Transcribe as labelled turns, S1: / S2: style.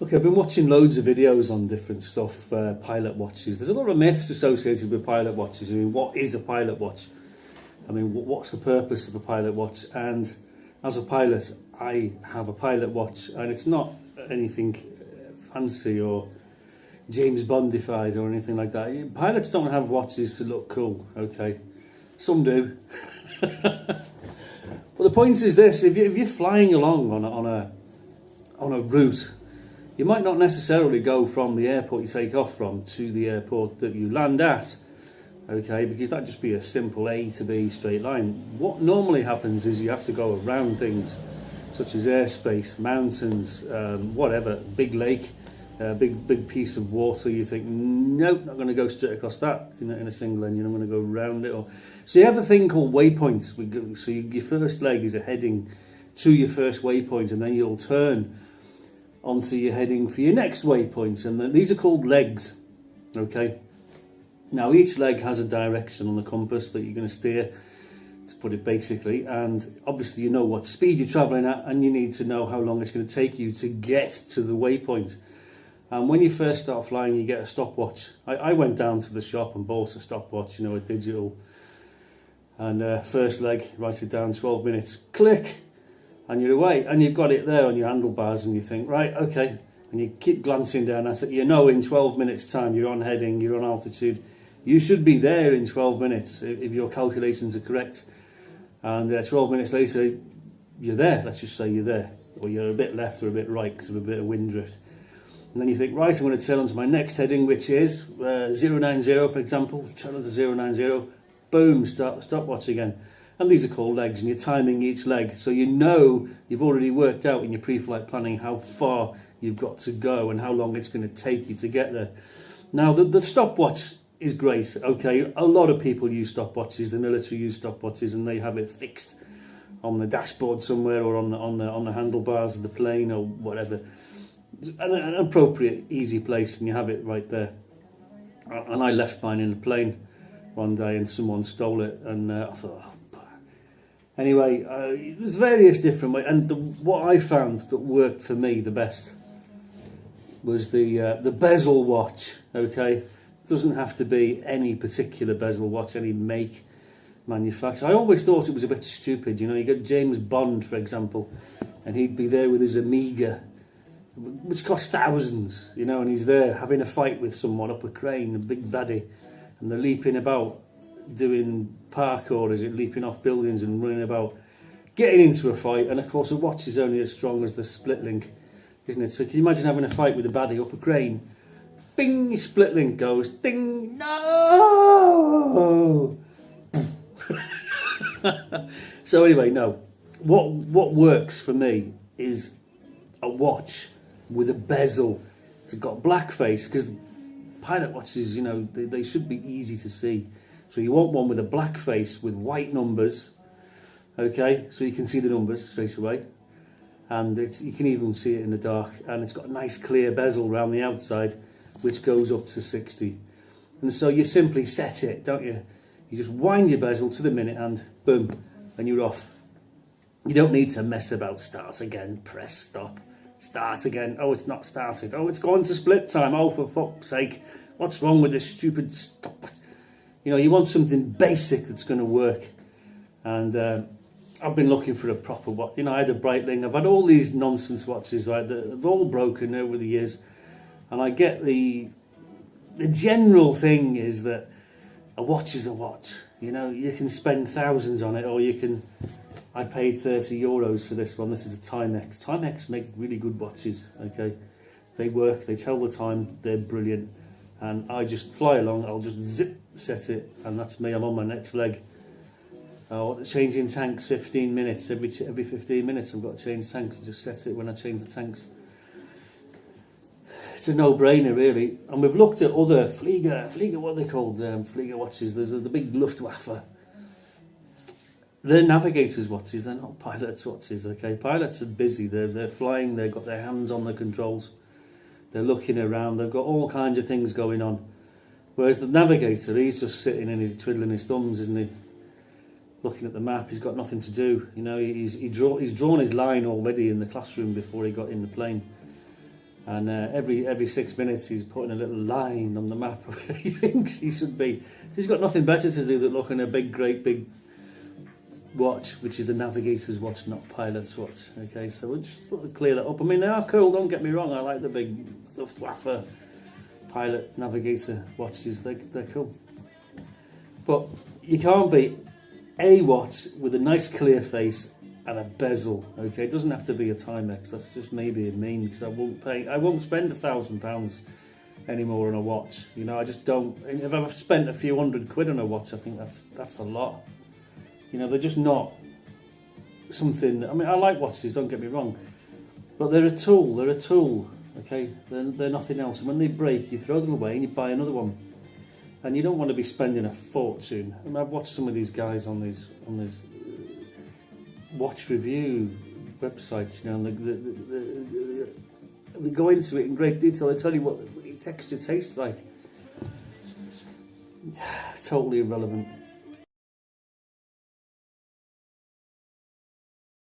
S1: Okay, I've been watching loads of videos on different stuff, pilot watches. There's a lot of myths associated with pilot watches. I mean, what is a pilot watch? I mean, what's the purpose of a pilot watch? And as a pilot, I have a pilot watch, and it's not anything fancy or James Bondified or anything like that. Pilots don't have watches to look cool, okay? Some do. But the point is this: if you're flying along on a route, you might not necessarily go from the airport you take off from to the airport that you land at, okay, because that'd just be a simple A to B straight line. What normally happens is you have to go around things such as airspace, mountains, whatever, big lake, big piece of water. You think, nope, not going to go straight across that in a single engine, I'm going to go around it. So you have a thing called waypoints. So your first leg is a heading to your first waypoint, and then you'll turn onto your heading for your next waypoint, and these are called legs, okay? Now each leg has a direction on the compass that you're going to steer, to put it basically, and obviously you know what speed you're travelling at, and you need to know how long it's going to take you to get to the waypoint. And when you first start flying, you get a stopwatch. I went down to the shop and bought a stopwatch, you know, a digital, and first leg, write it down, 12 minutes, click, and you're away, and you've got it there on your handlebars, and you think, right, okay, and you keep glancing down at it. You know, in 12 minutes time you're on heading, you're on altitude, you should be there in 12 minutes if your calculations are correct, and 12 minutes later you're there. Let's just say you're there, or you're a bit left or a bit right because of a bit of wind drift, and then you think, right, I'm going to turn onto my next heading, which is 090, for example. Turn onto 090, boom, start the stopwatch again. And these are called legs, and you're timing each leg, so you know you've already worked out in your pre-flight planning how far you've got to go and how long it's going to take you to get there. Now, the stopwatch is great, okay? A lot of people use stopwatches. The military use stopwatches, and they have it fixed on the dashboard somewhere, or on the handlebars of the plane, or whatever. An appropriate, easy place, and you have it right there. And I left mine in the plane one day, and someone stole it, and I thought, anyway, there's various different ways, and what I found that worked for me the best was the bezel watch. Okay, it doesn't have to be any particular bezel watch, any make, manufacturer. I always thought it was a bit stupid. You know, you get James Bond, for example, and he'd be there with his Amiga, which costs thousands. You know, and he's there having a fight with someone up a crane, a big baddie, and they're leaping about, doing parkour, is it, leaping off buildings and running about, getting into a fight. And of course a watch is only as strong as the split link, isn't it? So can you imagine having a fight with a baddie up a crane? Bing, split link goes, ding, no. So anyway, no, what works for me is a watch with a bezel. It's got black face, because pilot watches, you know, they should be easy to see. So you want one with a black face with white numbers, okay, so you can see the numbers straight away, and you can even see it in the dark, and it's got a nice clear bezel around the outside, which goes up to 60. And so you simply set it, don't you? You just wind your bezel to the minute, and boom, and you're off. You don't need to mess about, start again, press stop, start again, oh, it's not started, oh, it's gone to split time, oh, for fuck's sake, what's wrong with this stupid stop? You know, you want something basic that's going to work. And I've been looking for a proper watch. You know, I had a Breitling. I've had all these nonsense watches, right? They've all broken over the years. And I get the general thing is that a watch is a watch. You know, you can spend thousands on it, or you can... I paid €30 for this one. This is a Timex. Timex make really good watches, okay? They work, they tell the time, they're brilliant. And I just fly along, I'll just zip, set it, and that's me, I'm on my next leg. Changing tanks 15 minutes, every 15 minutes I've got to change tanks, and just set it when I change the tanks. It's a no-brainer, really. And we've looked at other Flieger, what are they called, Flieger watches. There's the big Luftwaffe. They're navigators' watches, they're not pilots' watches, okay? Pilots are busy, they're flying, they've got their hands on the controls. They're looking around, they've got all kinds of things going on. Whereas the navigator, he's just sitting and he's twiddling his thumbs, isn't he? Looking at the map, he's got nothing to do. You know, he's drawn his line already in the classroom before he got in the plane. And every 6 minutes he's putting a little line on the map where he thinks he should be. So he's got nothing better to do than look in a great big watch, which is the navigator's watch, not pilot's watch. Okay, so we'll just sort of clear that up. I mean, they are cool, don't get me wrong. I like the fluffer pilot navigator watches. They're cool. But you can't beat a watch with a nice clear face and a bezel. Okay, it doesn't have to be a Timex. That's just maybe a mean, because I won't spend £1,000 anymore on a watch. You know, I just don't. If I've spent a few £100 on a watch, I think that's a lot. You know, they're just not something. I mean, I like watches, don't get me wrong, but they're a tool. They're a tool. Okay, they're nothing else. And when they break, you throw them away and you buy another one. And you don't want to be spending a fortune. I mean, I've watched some of these guys on these watch review websites, you know, and they go into it in great detail. They tell you what the texture tastes like. Totally irrelevant.